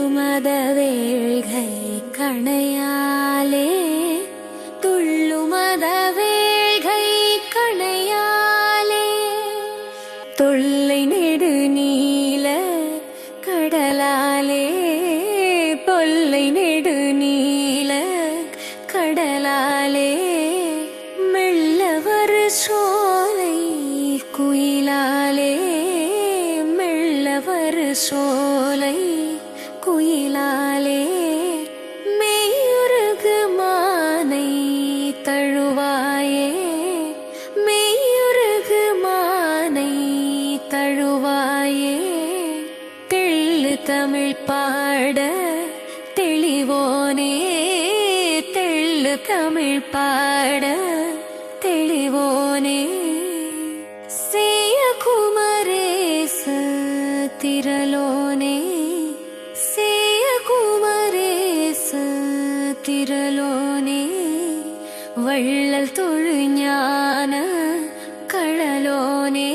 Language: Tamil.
തുള്ളുമതവേൾകൈ കണയാലേ തുള്ളുമതവേൾകൈ കണയാലേ தொல்லை நெடு நீல கடலாலே தொல்லை நெடு நீல கடலாலே மெல்லவர் சோலை குயிலாலே மெல்லவர் சோலை குயிலாலே மெய்யுருகு மானை தழுவாயே மெய்யுருகு மானை தழுவாயே தெள்ளு தமிழ் பாட தெளிவோனே தெள்ளு தமிழ் பாட தெளிவோனே சேய குமரேச திரலோனே சேய குமரேச திரலோனே வள்ளல் தொழு ஞான களலோனே